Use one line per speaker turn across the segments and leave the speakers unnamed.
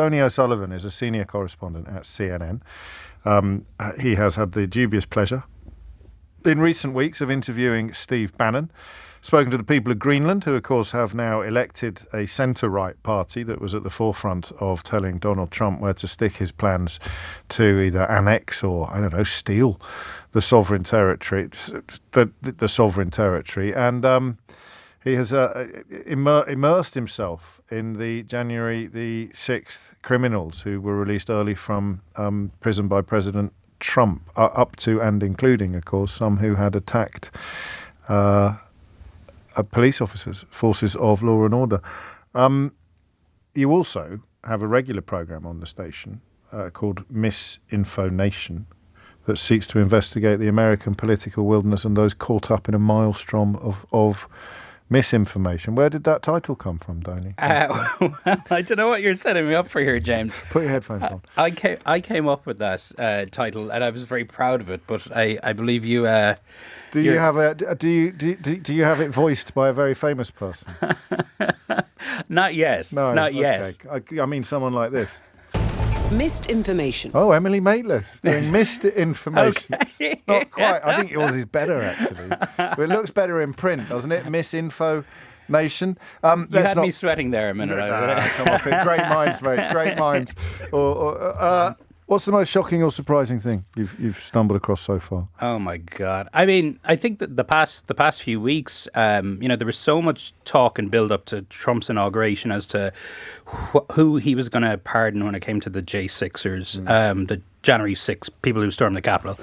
Donie O'Sullivan is a senior correspondent at CNN. He has had the dubious pleasure in recent weeks of interviewing Steve Bannon, spoken to the people of Greenland, who of course have now elected a centre-right party that was at the forefront of telling Donald Trump where to stick his plans to either annex or, steal the sovereign territory, the sovereign territory. And he has immersed himself in the January the 6th criminals who were released early from prison by President Trump, up to and including, of course, some who had attacked police officers, forces of law and order. You also have a regular programme on the station called Misinformation that seeks to investigate the American political wilderness and those caught up in a maelstrom of misinformation. Where did that title come from, Donie?
I don't know what you're setting me up for here, James.
Put your headphones on.
I came up with that title, and I was very proud of it. But I believe you.
Do you have it voiced by a very famous person?
Not yet.
No,
not yet.
I mean, someone like this.
Missed information.
Oh, Emily Maitlis doing missed information.
Okay.
Not quite. I think yours is better, actually. But it looks better in print, doesn't it? Misinfo Nation.
You had me sweating there a minute.
Come off it. Great minds, mate. Great minds. What's the most shocking or surprising thing you've stumbled across so far?
Oh my God! I mean, I think that the past few weeks, there was so much talk and build up to Trump's inauguration as to who he was going to pardon when it came to the J6ers, the January 6th people who stormed the Capitol.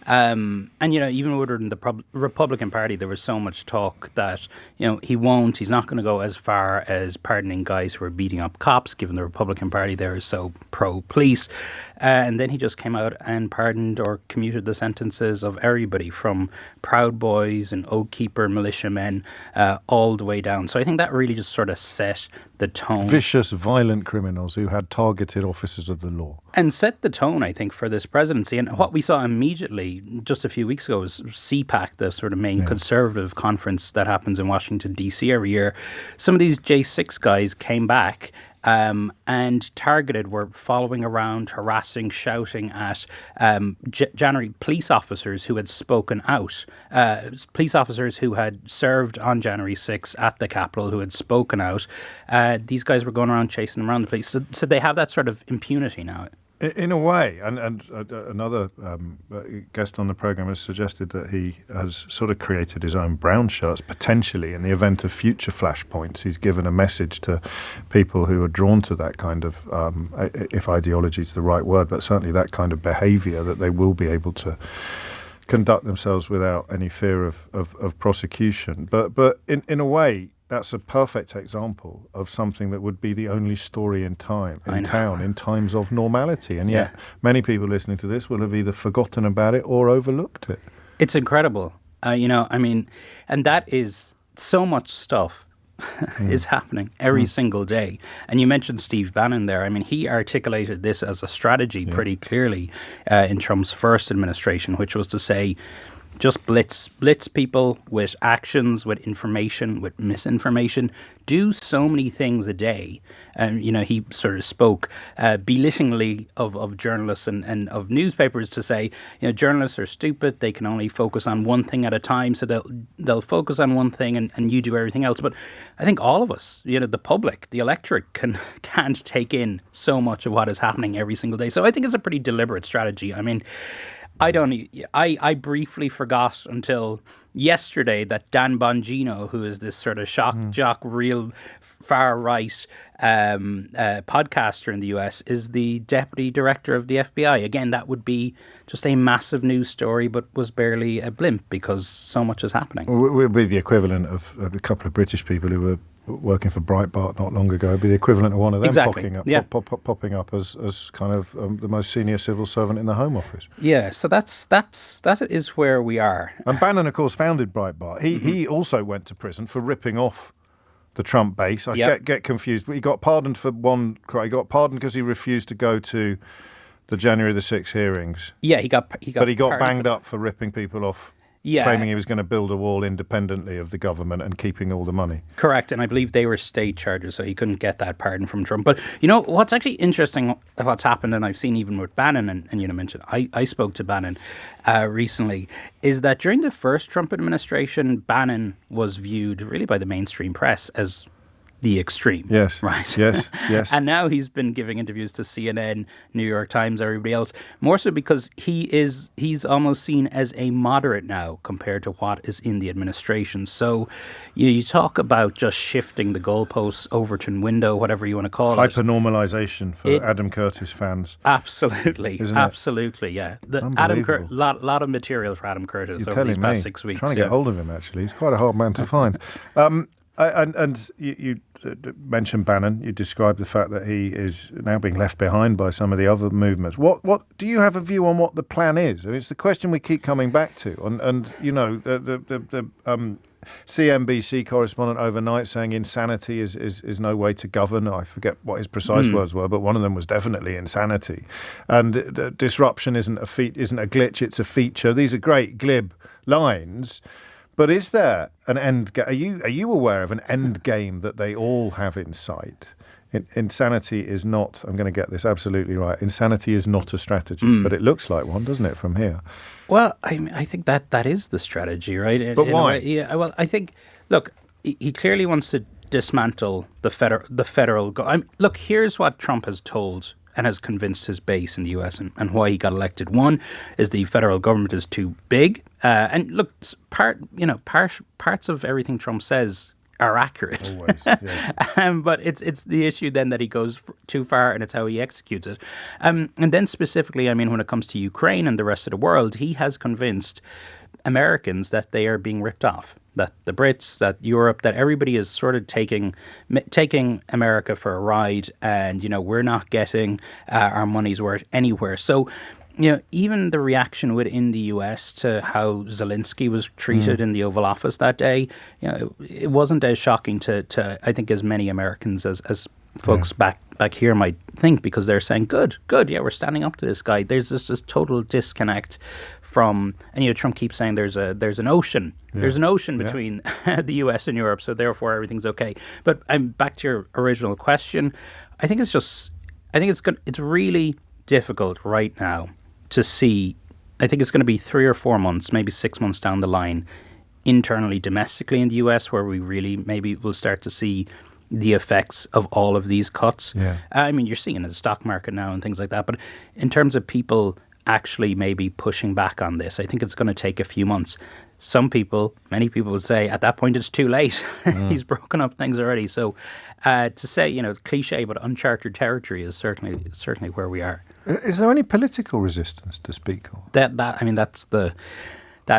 And, even within the Republican Party, there was so much talk that, he's not going to go as far as pardoning guys who are beating up cops, given the Republican Party there is so pro-police. And then he just came out and pardoned or commuted the sentences of everybody from Proud Boys and Oath Keeper militiamen all the way down. So I think that really just sort of set the tone.
Vicious, violent criminals who had targeted officers of the law.
And set the tone, I think, for this presidency. And what we saw immediately just a few weeks ago was CPAC, the sort of main conservative conference that happens in Washington, D.C. every year. Some of these J6 guys came back and targeted, were following around, harassing, shouting at January police officers who had spoken out, police officers who had served on January 6th at the Capitol, who had spoken out. These guys were going around chasing them around the police. So they have that sort of impunity now.
In a way, and another guest on the programme has suggested that he has sort of created his own brown shirts, potentially, in the event of future flashpoints. He's given a message to people who are drawn to that kind of, if ideology is the right word, but certainly that kind of behaviour, that they will be able to conduct themselves without any fear of prosecution. But in a way, that's a perfect example of something that would be the only story in town in times of normality. And yet many people listening to this will have either forgotten about it or overlooked it.
It's incredible. And that is so much stuff is happening every single day. And you mentioned Steve Bannon there. I mean, he articulated this as a strategy pretty clearly in Trump's first administration, which was to say, just blitz people with actions, with information, with misinformation. Do so many things a day. And, he sort of spoke belittlingly of journalists and of newspapers to say, journalists are stupid. They can only focus on one thing at a time. So they'll focus on one thing and you do everything else. But I think all of us, the public, the electorate can't take in so much of what is happening every single day. So I think it's a pretty deliberate strategy. I mean, I briefly forgot until yesterday that Dan Bongino, who is this sort of shock jock, real far right podcaster in the US, is the deputy director of the FBI. Again, that would be just a massive news story, but was barely a blimp because so much is happening.
We'll be the equivalent of a couple of British people who were working for Breitbart not long ago. It'd be the equivalent of one of them popping up as kind of the most senior civil servant in the Home Office.
Yeah, so that is where we are.
And Bannon, of course, founded Breitbart. He also went to prison for ripping off the Trump base. I get confused, but he got pardoned for one crime. He got pardoned because he refused to go to the January the 6th hearings.
Yeah, he got
But he got banged up for ripping people off
Yeah.
claiming he was going to build a wall independently of the government and keeping all the money.
Correct, and I believe they were state charges, so he couldn't get that pardon from Trump. But you know what's actually interesting of what's happened, and I've seen even with Bannon, and you know, mentioned I spoke to Bannon recently, is that during the first Trump administration, Bannon was viewed really by the mainstream press as the extreme.
Yes.
Right.
Yes. Yes.
And now he's been giving interviews to CNN, New York Times, everybody else, more so because he's almost seen as a moderate now compared to what is in the administration. So you talk about just shifting the goalposts, Overton window, whatever you want to call it.
Hyper-normalisation for Adam Curtis fans.
Absolutely.
Isn't it?
Absolutely, yeah. Lot of material for Adam Curtis
You're
over these
telling
past
me.
6 weeks.
Trying to get hold of him, actually. He's quite a hard man to find. And you mentioned Bannon. You described the fact that he is now being left behind by some of the other movements. What do you have a view on what the plan is? I mean, it's the question we keep coming back to. And you know, the CNBC correspondent overnight saying insanity is no way to govern. I forget what his precise words were, but one of them was definitely insanity. And disruption isn't a glitch; it's a feature. These are great glib lines. But is there an end game? Are you aware of an end game that they all have in sight? Insanity is not, I'm going to get this absolutely right, insanity is not a strategy, but it looks like one, doesn't it, from here?
Well, I think that is the strategy, right?
But why?
Yeah, well, I think, look, he clearly wants to dismantle the federal. Look, here's what Trump has told and has convinced his base in the US and why he got elected. One is the federal government is too big. And look, parts of everything Trump says are accurate.
Always, yeah.
But it's the issue then that he goes too far, and it's how he executes it. And then specifically, I mean, when it comes to Ukraine and the rest of the world, he has convinced Americans that they are being ripped off, that the Brits, that Europe, that everybody is sort of taking America for a ride, and, you know, we're not getting our money's worth anywhere. So, you know, even the reaction within the US to how Zelensky was treated in the Oval Office that day, you know, it wasn't as shocking to I think, as many Americans as folks back here might think, because they're saying, good, yeah, we're standing up to this guy. There's this total disconnect from, and you know, Trump keeps saying there's an ocean. Yeah. There's an ocean between the US and Europe, so therefore everything's okay. But I'm back to your original question. I think it's really difficult right now to see. I think it's going to be 3 or 4 months, maybe 6 months down the line, internally, domestically in the US, where we really maybe will start to see the effects of all of these cuts. Yeah. I mean, you're seeing it in the stock market now and things like that. But in terms of people actually maybe pushing back on this, I think it's going to take a few months. Many people would say at that point it's too late. He's broken up things already. So to say, you know, cliche, but uncharted territory is certainly where we are.
Is there any political resistance to speak of?
That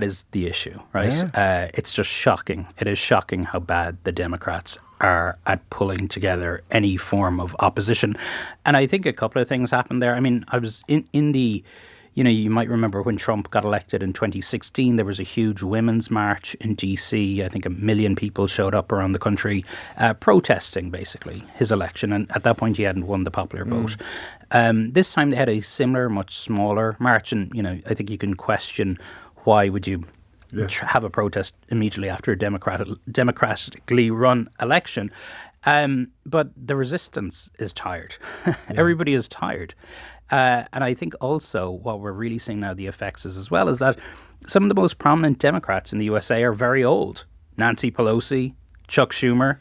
is the issue, right? Yeah. It's just shocking. It is shocking how bad the Democrats are at pulling together any form of opposition. And I think a couple of things happened there. I mean, I was in the, you know, you might remember when Trump got elected in 2016, there was a huge women's march in DC. I think 1 million people showed up around the country protesting, basically, his election. And at that point, he hadn't won the popular vote. This time they had a similar, much smaller march. And, you know, I think you can question, why would you have a protest immediately after a democratically run election? But the resistance is tired. Everybody is tired. And I think also what we're really seeing now, the effects is as well, is that some of the most prominent Democrats in the USA are very old. Nancy Pelosi, Chuck Schumer.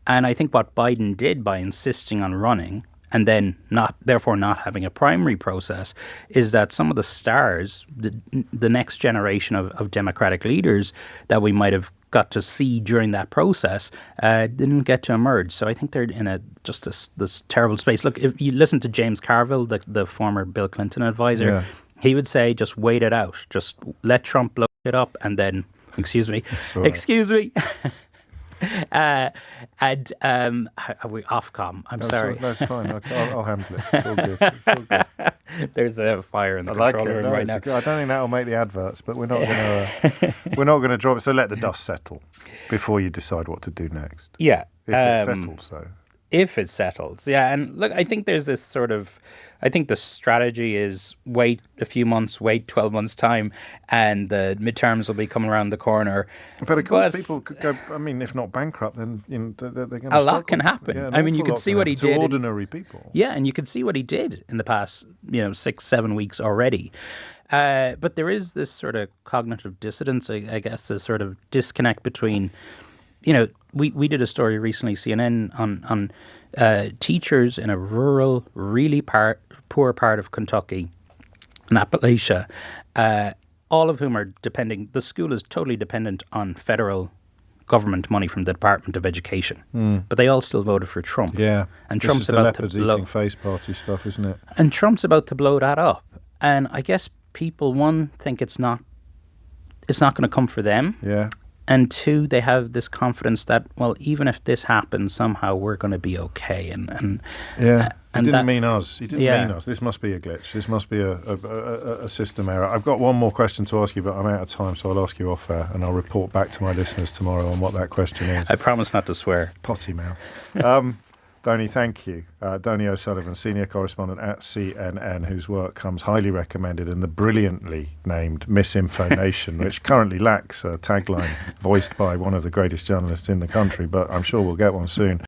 And I think what Biden did by insisting on running and then not having a primary process is that some of the stars, the next generation of Democratic leaders that we might have got to see during that process didn't get to emerge. So I think they're in this terrible space. Look, if you listen to James Carville, the former Bill Clinton advisor, he would say, just wait it out. Just let Trump blow it up and then, excuse me. Are we Ofcom? I'm sorry.
That's fine. I'll handle it. It's all good. It's all good.
There's a fire in the control room right now.
I don't think that will make the adverts, but we're not going to drop it. So let the dust settle before you decide what to do next.
Yeah,
if it settles. So
if it settles. Yeah, and look, I think there's this sort of, I think the strategy is wait a few months, wait 12 months time, and the midterms will be coming around the corner.
But of course, people could go. I mean, if not bankrupt, then they're going to.
A lot can happen.
Yeah,
I mean, you could see what he did.
To ordinary people.
Yeah, and you could see what he did in the past, 6-7 weeks already. But there is this sort of cognitive dissonance, I guess, this sort of disconnect between, we did a story recently, CNN, on teachers in a rural, really poor part of Kentucky, in Appalachia, all of whom are depending, the school is totally dependent on federal government money from the Department of Education. But they all still voted for Trump.
Yeah.
And
This
Trump's
is the
about to
leopards
blow.
eating face party stuff, isn't it?
And Trump's about to blow that up. And I guess people, one, think it's not going to come for them.
Yeah.
And two, they have this confidence that, well, even if this happens, somehow we're going to be okay. And
Yeah. He
and
didn't
that-
mean us. He didn't mean us. This must be a glitch. This must be a system error. I've got one more question to ask you, but I'm out of time, so I'll ask you off air, and I'll report back to my listeners tomorrow on what that question is.
I promise not to swear.
Potty mouth. Donie, thank you. Donie O'Sullivan, senior correspondent at CNN, whose work comes highly recommended in the brilliantly named Misinformation, which currently lacks a tagline voiced by one of the greatest journalists in the country, but I'm sure we'll get one soon.